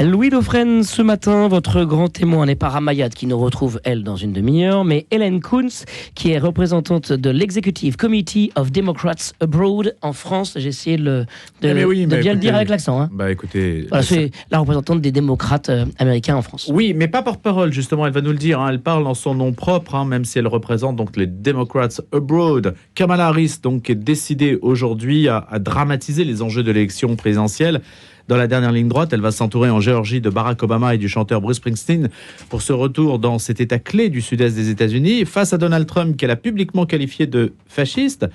Louis Dauphren, ce matin, votre grand témoin n'est pas Ramayad qui nous retrouve, elle, dans une demi-heure, mais Hélène Kuntz, qui est représentante de l'Executive Committee of Democrats Abroad en France. J'ai essayé de bien le dire avec l'accent. Hein. Écoutez, voilà, c'est la représentante des démocrates américains en France. Oui, mais pas porte-parole, justement, elle va nous le dire. Elle parle en son nom propre, même si elle représente donc les Democrats Abroad. Kamala Harris donc, est décidée aujourd'hui à dramatiser les enjeux de l'élection présidentielle. Dans la dernière ligne droite, elle va s'entourer en Géorgie de Barack Obama et du chanteur Bruce Springsteen pour ce retour dans cet état clé du sud-est des États-Unis. Face à Donald Trump, qu'elle a publiquement qualifié de fasciste,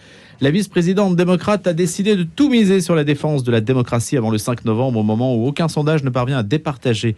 la vice-présidente démocrate a décidé de tout miser sur la défense de la démocratie avant le 5 novembre, au moment où aucun sondage ne parvient à départager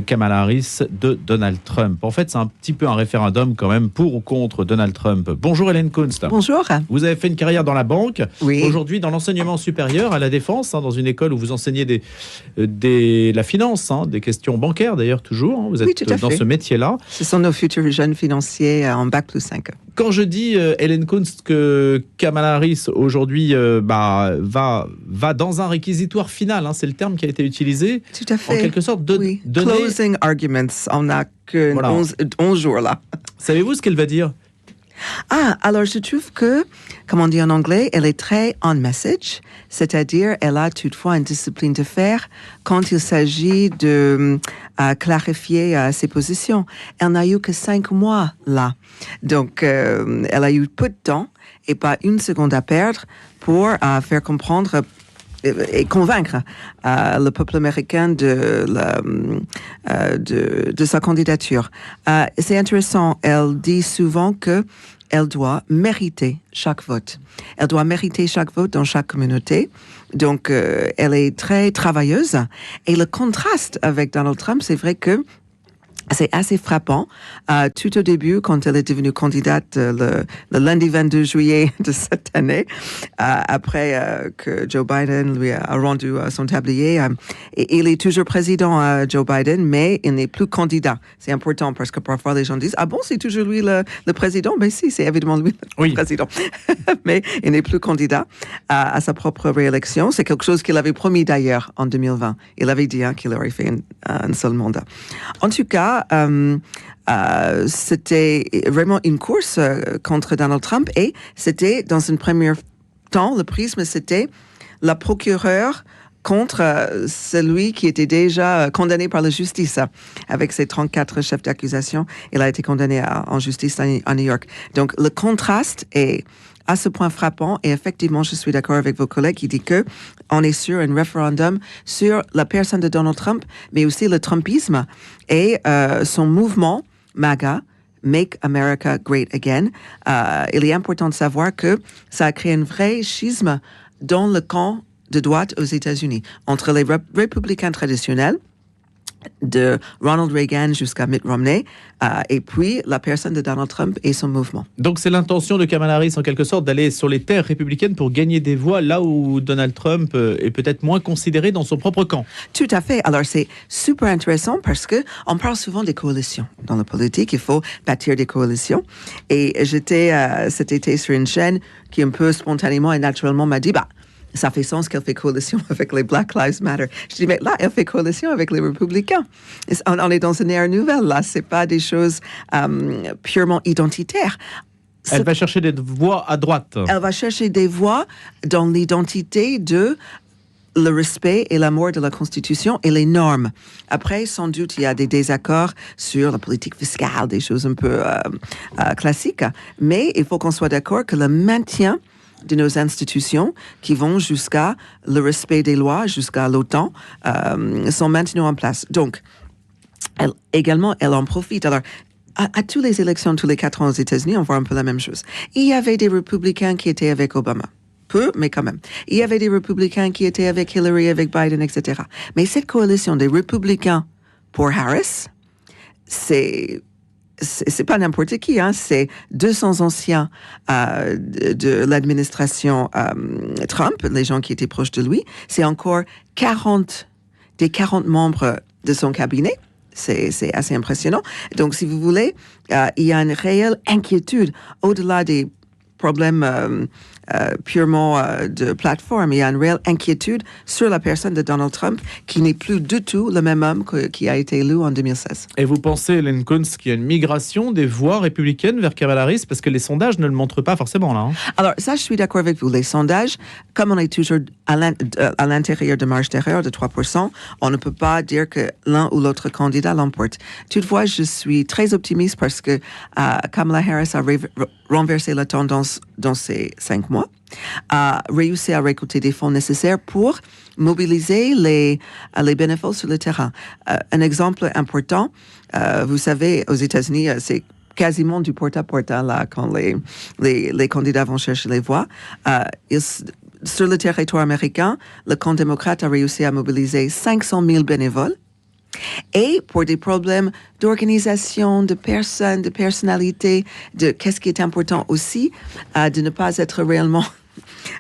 Kamala Harris de Donald Trump. En fait, c'est un petit peu un référendum quand même pour ou contre Donald Trump. Bonjour Hélène Kuntz. Bonjour. Vous avez fait une carrière dans la banque, oui. Aujourd'hui dans l'enseignement supérieur à la Défense, dans une école où vous enseignez la finance, des questions bancaires d'ailleurs toujours. Vous êtes dans ce métier-là. Ce sont nos futurs jeunes financiers en Bac plus 5. Quand je dis, Hélène Kuntz, que Kamala Harris aujourd'hui va dans un réquisitoire final, c'est le terme qui a été utilisé. Tout à fait. En quelque sorte, donner... Closing arguments, on n'a que 11 jours là. Savez-vous ce qu'elle va dire ? Alors je trouve que, comme on dit en anglais, elle est très on message, c'est-à-dire elle a toutefois une discipline de fer quand il s'agit de clarifier ses positions. Elle n'a eu que 5 mois là, donc elle a eu peu de temps et pas une seconde à perdre pour faire comprendre et convaincre le peuple américain de sa candidature. C'est intéressant, elle dit souvent que elle doit mériter chaque vote. Elle doit mériter chaque vote dans chaque communauté. Donc, elle est très travailleuse. Et le contraste avec Donald Trump, c'est vrai que c'est assez frappant. Tout au début, quand elle est devenue candidate le lundi 22 juillet de cette année, après que Joe Biden lui a rendu son tablier, et il est toujours président, Joe Biden, mais il n'est plus candidat. C'est important parce que parfois les gens disent « Ah bon, c'est toujours lui le président ?» Ben si, c'est évidemment lui le président. Mais il n'est plus candidat à sa propre réélection. C'est quelque chose qu'il avait promis d'ailleurs en 2020. Il avait dit qu'il aurait fait un seul mandat. En tout cas, c'était vraiment une course contre Donald Trump et c'était dans un premier temps, le prisme c'était la procureure contre celui qui était déjà condamné par la justice. Avec ses 34 chefs d'accusation, il a été condamné en justice à New York. Donc le contraste est à ce point frappant et effectivement, je suis d'accord avec vos collègues qui disent que on est sur un référendum sur la personne de Donald Trump, mais aussi le Trumpisme et son mouvement MAGA, Make America Great Again. Il est important de savoir que ça a créé un vrai schisme dans le camp de droite aux États-Unis entre les républicains traditionnels de Ronald Reagan jusqu'à Mitt Romney, et puis la personne de Donald Trump et son mouvement. Donc c'est l'intention de Kamala Harris, en quelque sorte, d'aller sur les terres républicaines pour gagner des voix là où Donald Trump est peut-être moins considéré dans son propre camp. Tout à fait. Alors c'est super intéressant parce que on parle souvent des coalitions. Dans la politique, il faut bâtir des coalitions. Et j'étais cet été sur une chaîne qui un peu spontanément et naturellement m'a dit ça fait sens qu'elle fait coalition avec les Black Lives Matter. Je dis, mais là, elle fait coalition avec les Républicains. On est dans une ère nouvelle, là. C'est pas des choses purement identitaires. Elle va chercher des voix à droite. Elle va chercher des voix dans l'identité de le respect et l'amour de la Constitution et les normes. Après, sans doute, il y a des désaccords sur la politique fiscale, des choses un peu classiques. Mais il faut qu'on soit d'accord que le maintien de nos institutions qui vont jusqu'à le respect des lois, jusqu'à l'OTAN, sont maintenant en place. Donc, elle en profite. Alors, à toutes les élections, tous les 4 ans aux États-Unis, on voit un peu la même chose. Il y avait des républicains qui étaient avec Obama. Peu, mais quand même. Il y avait des républicains qui étaient avec Hillary, avec Biden, etc. Mais cette coalition des républicains pour Harris, c'est pas n'importe qui, c'est 200 anciens de l'administration Trump, les gens qui étaient proches de lui. C'est encore 40 membres de son cabinet. C'est assez impressionnant. Donc, si vous voulez, il y a une réelle inquiétude au-delà des problème purement de plateforme. Il y a une réelle inquiétude sur la personne de Donald Trump, qui n'est plus du tout le même homme qui a été élu en 2016. Et vous pensez, Hélène Kunz, qu'il y a une migration des voix républicaines vers Kamala Harris? Parce que les sondages ne le montrent pas forcément, là. Hein. Alors, ça, je suis d'accord avec vous. Les sondages, comme on est toujours à l'intérieur de marge d'erreur de 3%, on ne peut pas dire que l'un ou l'autre candidat l'emporte. Toutefois, je suis très optimiste parce que Kamala Harris a renversé la tendance dans ces 5 mois, a réussi à récolter des fonds nécessaires pour mobiliser les bénévoles sur le terrain. Un exemple important, vous savez, aux États-Unis, c'est quasiment du porte-à-porte, là, quand les candidats vont chercher les voix. Sur le territoire américain, le camp démocrate a réussi à mobiliser 500 000 bénévoles. Et pour des problèmes d'organisation, de personnes, de personnalité, de qu'est-ce qui est important aussi, de ne pas être réellement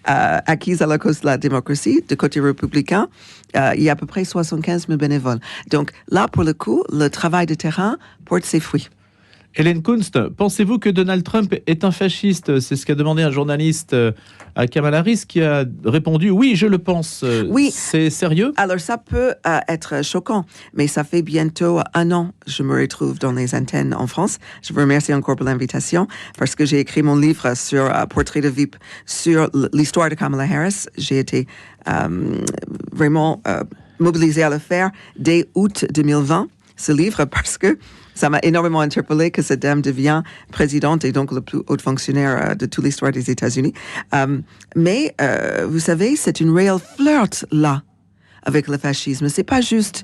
acquise à la cause de la démocratie, du côté républicain, il y a à peu près 75 000 bénévoles. Donc là, pour le coup, le travail de terrain porte ses fruits. Hélène Kunst, pensez-vous que Donald Trump est un fasciste? C'est ce qu'a demandé un journaliste à Kamala Harris, qui a répondu « Oui, je le pense ». Oui. C'est sérieux? Alors, ça peut être choquant, mais ça fait bientôt 1 an que je me retrouve dans les antennes en France. Je vous remercie encore pour l'invitation, parce que j'ai écrit mon livre sur Portrait de VIP, sur l'histoire de Kamala Harris. J'ai été vraiment mobilisée à le faire dès août 2020, ce livre, parce que ça m'a énormément interpellé que cette dame devient présidente et donc le plus haut fonctionnaire de toute l'histoire des États-Unis. Mais vous savez, c'est une réelle flirt là avec le fascisme. C'est pas juste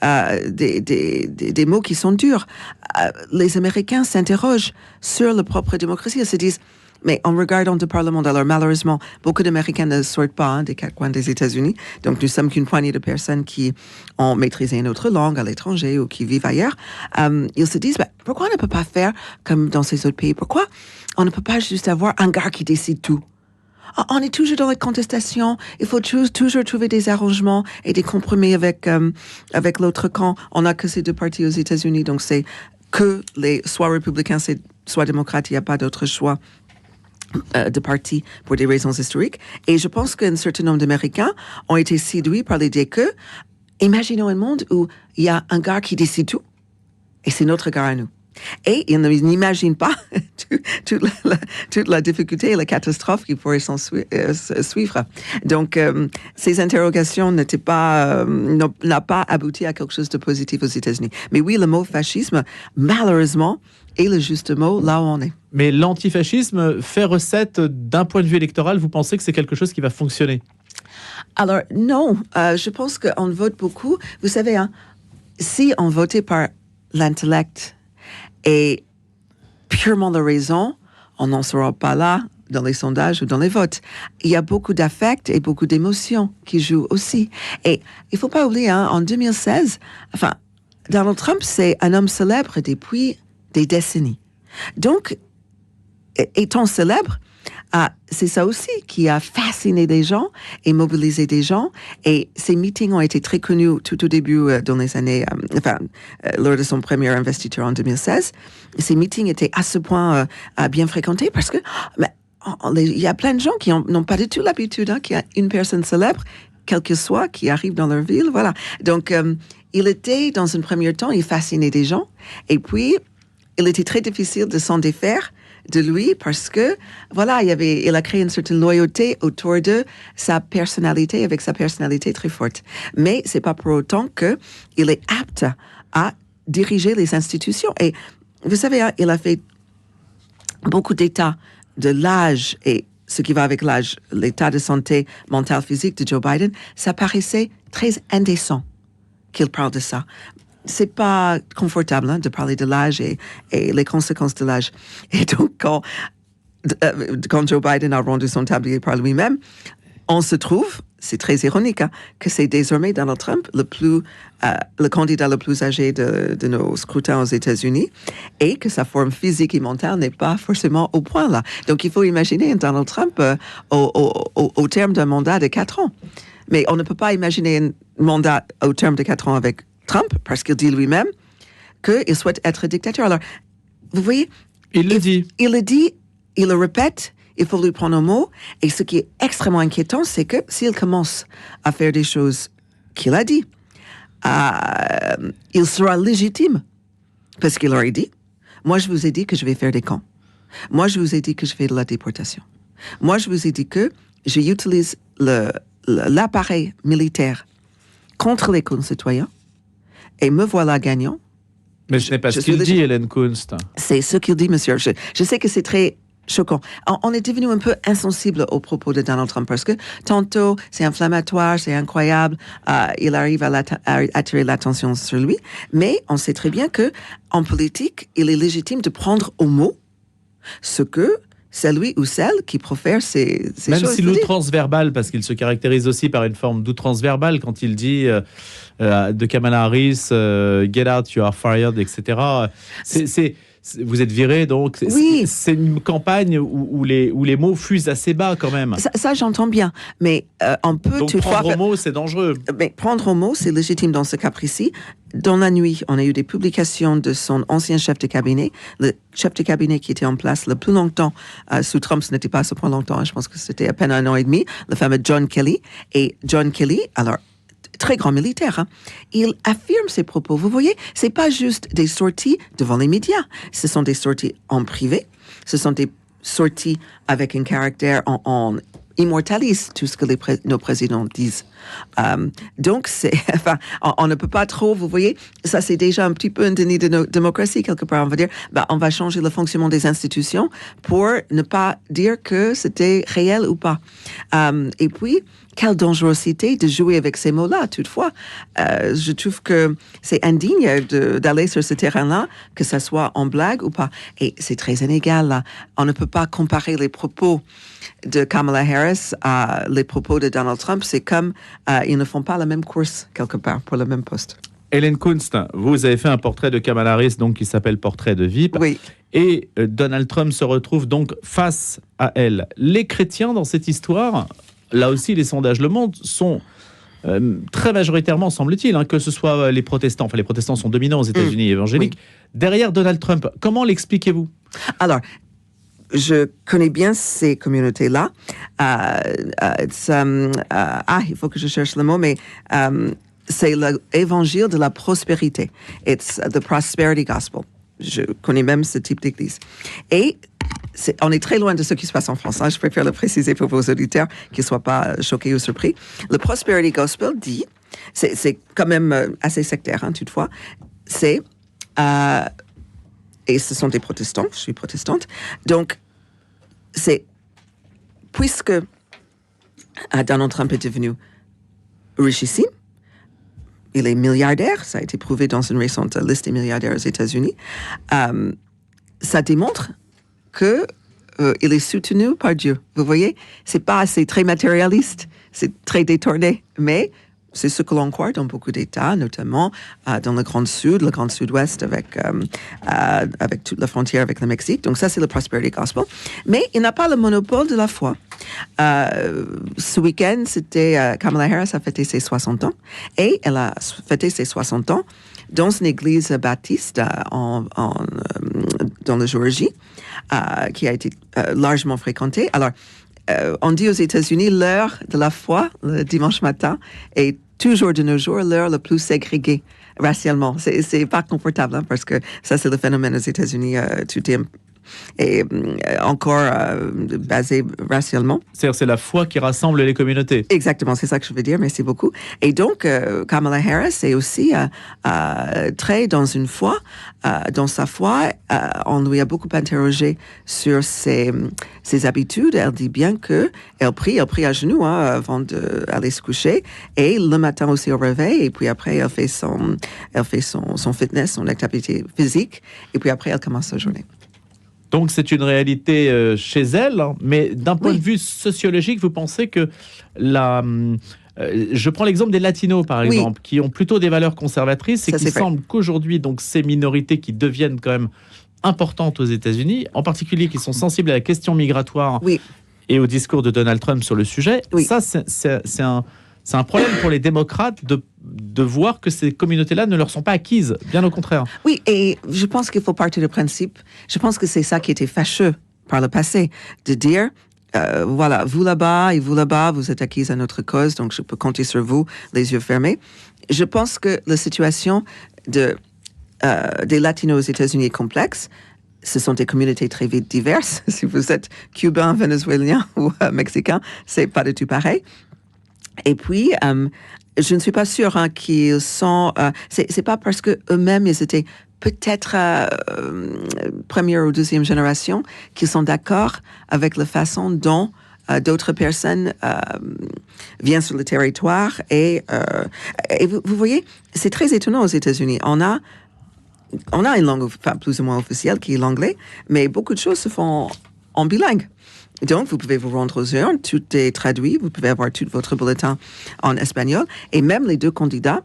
des mots qui sont durs. Les Américains s'interrogent sur leur propre démocratie. Ils se disent, mais en regardant de par le monde, alors malheureusement, beaucoup d'Américains ne sortent pas des 4 coins des États-Unis. Donc nous sommes qu'une poignée de personnes qui ont maîtrisé une autre langue à l'étranger ou qui vivent ailleurs. Ils se disent, pourquoi on ne peut pas faire comme dans ces autres pays? Pourquoi on ne peut pas juste avoir un gars qui décide tout? On est toujours dans les contestations. Il faut toujours trouver des arrangements et des compromis avec l'autre camp. On n'a que ces 2 partis aux États-Unis, donc c'est que les soit républicains, soit démocrates. Il n'y a pas d'autre choix de parti pour des raisons historiques. Et je pense qu'un certain nombre d'Américains ont été séduits par l'idée que, imaginons un monde où il y a un gars qui décide tout, et c'est notre gars à nous. Et ils n'imaginent pas toute la difficulté et la catastrophe qui pourrait s'en suivre. Donc, ces interrogations n'a pas abouti à quelque chose de positif aux États-Unis. Mais oui, le mot fascisme, malheureusement, est le juste mot là où on est. Mais l'antifascisme fait recette d'un point de vue électoral. Vous pensez que c'est quelque chose qui va fonctionner? Alors, non. Je pense qu'on vote beaucoup. Vous savez, si on votait par l'intellect et purement la raison, on n'en sera pas là dans les sondages ou dans les votes. Il y a beaucoup d'affect et beaucoup d'émotions qui jouent aussi. Et il ne faut pas oublier, en 2016, Donald Trump, c'est un homme célèbre depuis des décennies. Donc, étant célèbre, c'est ça aussi qui a fasciné des gens et mobilisé des gens. Et ces meetings ont été très connus tout au début dans les années, lors de son première investiture en 2016. Ces meetings étaient à ce point bien fréquentés parce que il y a plein de gens qui n'ont pas du tout l'habitude qu'il y a une personne célèbre, quelle que soit, qui arrive dans leur ville. Voilà. Donc, il était, dans un premier temps, il fascinait des gens. Et puis, il était très difficile de s'en défaire de lui parce que, voilà, il a créé une certaine loyauté autour de sa personnalité, avec sa personnalité très forte. Mais c'est pas pour autant qu'il est apte à diriger les institutions. Et vous savez, il a fait beaucoup d'états de l'âge et ce qui va avec l'âge, l'état de santé mentale physique de Joe Biden. Ça paraissait très indécent qu'il parle de ça. C'est pas confortable de parler de l'âge et les conséquences de l'âge. Et donc, quand Joe Biden a rendu son tablier par lui-même, on se trouve, c'est très ironique, que c'est désormais Donald Trump le candidat le plus âgé de nos scrutins aux États-Unis, et que sa forme physique et mentale n'est pas forcément au point là. Donc, il faut imaginer un Donald Trump au terme d'un mandat de 4 ans. Mais on ne peut pas imaginer un mandat au terme de 4 ans avec Trump, parce qu'il dit lui-même qu'il souhaite être dictateur. Alors, vous voyez... Il le dit. Il le dit, il le répète, il faut lui prendre au mot. Et ce qui est extrêmement inquiétant, c'est que s'il commence à faire des choses qu'il a dit, il sera légitime. Parce qu'il aurait dit, moi je vous ai dit que je vais faire des camps. Moi je vous ai dit que je fais de la déportation. Moi je vous ai dit que j'utilise l'appareil militaire contre les concitoyens. Et me voilà gagnant. Mais ce n'est pas ce qu'il dit, Hélène Kunst. C'est ce qu'il dit, monsieur. Je sais que c'est très choquant. On est devenu un peu insensible aux propos de Donald Trump parce que tantôt, c'est inflammatoire, c'est incroyable, il arrive à attirer l'attention sur lui, mais on sait très bien que en politique, il est légitime de prendre au mot ce que c'est lui ou celle qui profère ces Même choses. Même si l'outrance verbale, parce qu'il se caractérise aussi par une forme d'outrance verbale, quand il dit de Kamala Harris, get out, you are fired, etc. Vous êtes viré, donc oui. C'est une campagne où les mots fusent assez bas quand même. Ça j'entends bien, mais on peut donc prendre au mot, c'est dangereux. Mais prendre au mot, c'est légitime dans ce cas précis. Dans la nuit, on a eu des publications de son ancien chef de cabinet, le chef de cabinet qui était en place le plus longtemps sous Trump, ce n'était pas à ce point longtemps, je pense que c'était à peine 1 an et demi, le fameux John Kelly. Et John Kelly, alors très grand militaire, hein, il affirme ses propos. Vous voyez, c'est pas juste des sorties devant les médias, ce sont des sorties en privé, ce sont des sorties avec un caractère on immortalise tout ce que nos présidents disent. Donc, on ne peut pas trop, vous voyez, ça c'est déjà un petit peu un déni de démocratie, quelque part, on va dire, on va changer le fonctionnement des institutions pour ne pas dire que c'était réel ou pas. Et puis, quelle dangerosité de jouer avec ces mots-là, toutefois. Je trouve que c'est indigne d'aller sur ce terrain-là, que ça soit en blague ou pas. Et c'est très inégal, là. On ne peut pas comparer les propos de Kamala Harris à les propos de Donald Trump. C'est comme ils ne font pas la même course, quelque part, pour le même poste. Hélène Kunst, vous avez fait un portrait de Kamala Harris donc, qui s'appelle Portrait de VIP. Oui. Et Donald Trump se retrouve donc face à elle. Les chrétiens, dans cette histoire, là aussi, les sondages le montrent, sont très majoritairement, semble-t-il, que ce soit les protestants. Enfin, les protestants sont dominants aux États-Unis évangéliques. Oui. Derrière Donald Trump, comment l'expliquez-vous ? Alors, je connais bien ces communautés-là. Il faut que je cherche le mot, mais c'est l'évangile de la prospérité. It's the prosperity gospel. Je connais même ce type d'église. Et on est très loin de ce qui se passe en France. Je préfère le préciser pour vos auditeurs, qu'ils ne soient pas choqués ou surpris. Le prosperity gospel dit, c'est quand même assez sectaire, toutefois, c'est... et ce sont des protestants, je suis protestante. Donc, c'est puisque Donald Trump est devenu richissime, il est milliardaire, ça a été prouvé dans une récente liste des milliardaires aux États-Unis, ça démontre que il est soutenu par Dieu. Vous voyez, c'est très matérialiste, c'est très détourné, mais c'est ce que l'on croit dans beaucoup d'États, notamment dans le Grand Sud, le Grand Sud-Ouest, avec toute la frontière avec le Mexique. Donc ça, c'est le Prosperity Gospel. Mais il n'a pas le monopole de la foi. Ce week-end, Kamala Harris a fêté ses 60 ans. Et elle a fêté ses 60 ans dans une église baptiste dans la Géorgie, qui a été largement fréquentée. Alors, on dit aux États-Unis, l'heure de la foi, le dimanche matin, est toujours de nos jours l'heure la plus ségrégée racialement. C'est pas confortable, parce que ça, c'est le phénomène aux États-Unis. Tout est encore basé racialement. C'est-à-dire c'est la foi qui rassemble les communautés. Exactement, c'est ça que je veux dire, merci beaucoup. Et donc, Kamala Harris est aussi très dans une foi. Dans sa foi, on lui a beaucoup interrogé sur ses habitudes. Elle dit bien qu'elle prie à genoux avant d'aller se coucher, et le matin aussi au réveil, et puis après elle fait son fitness, son activité physique, et puis après elle commence sa journée. Donc c'est une réalité chez elle, mais d'un point de vue sociologique, vous pensez que je prends l'exemple des Latinos, par exemple, qui ont plutôt des valeurs conservatrices, et qu'il semble qu'aujourd'hui, donc, ces minorités qui deviennent quand même importantes aux États-Unis, en particulier qui sont sensibles à la question migratoire et au discours de Donald Trump sur le sujet, ça c'est un problème pour les démocrates de voir que ces communautés-là ne leur sont pas acquises, bien au contraire. Oui, et je pense qu'il faut partir du principe, je pense que c'est ça qui était fâcheux par le passé, de dire, voilà, vous là-bas et vous là-bas, vous êtes acquis à notre cause, donc je peux compter sur vous, les yeux fermés. Je pense que la situation des Latinos aux États-Unis est complexe. Ce sont des communautés très vite diverses. Si vous êtes cubain, vénézuélien ou mexicain, c'est pas du tout pareil. Et puis, je ne suis pas sûre qu'ils sont... c'est pas parce que eux-mêmes, ils étaient peut-être première ou deuxième génération qu'ils sont d'accord avec la façon dont d'autres personnes viennent sur le territoire. Et vous voyez, c'est très étonnant aux États-Unis. On a une langue plus ou moins officielle qui est l'anglais, mais beaucoup de choses se font en bilingue. Donc, vous pouvez vous rendre aux urnes, tout est traduit, vous pouvez avoir tout votre bulletin en espagnol. Et même les deux candidats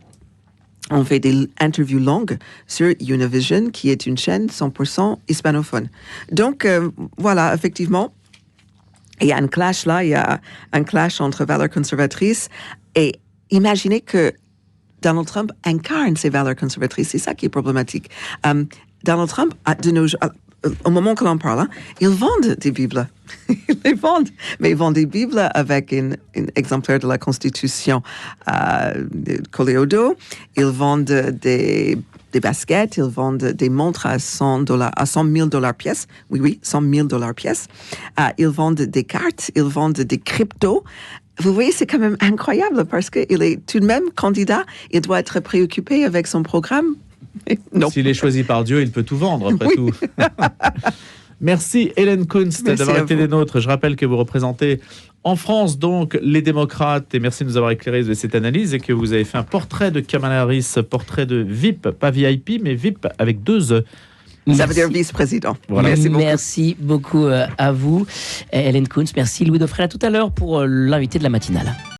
ont fait des interviews longues sur Univision, qui est une chaîne 100% hispanophone. Donc, voilà, effectivement, il y a un clash là, il y a un clash entre valeurs conservatrices et imaginez que Donald Trump incarne ces valeurs conservatrices. C'est ça qui est problématique. Donald Trump, au moment que l'on parle, ils vendent des Bibles. Ils les vendent. Mais ils vendent des Bibles avec un exemplaire de la Constitution collé au dos. Ils vendent des baskets. Ils vendent des montres à $100,000 pièce. Oui, $100,000 pièce. Ils vendent des cartes. Ils vendent des cryptos. Vous voyez, c'est quand même incroyable parce qu'il est tout de même candidat. Il doit être préoccupé avec son programme. Non. S'il est choisi par Dieu, il peut tout vendre, après tout. Merci Hélène Kunst d'avoir été des nôtres. Je rappelle que vous représentez en France donc les démocrates et merci de nous avoir éclairé de cette analyse et que vous avez fait un portrait de Kamala Harris, portrait de VIP, pas VIP, mais VIP avec 2 E. Ça veut dire vice-président. Voilà. Merci beaucoup à vous, Hélène Kunst. Merci Louis Dauphren. À tout à l'heure pour l'invité de la matinale.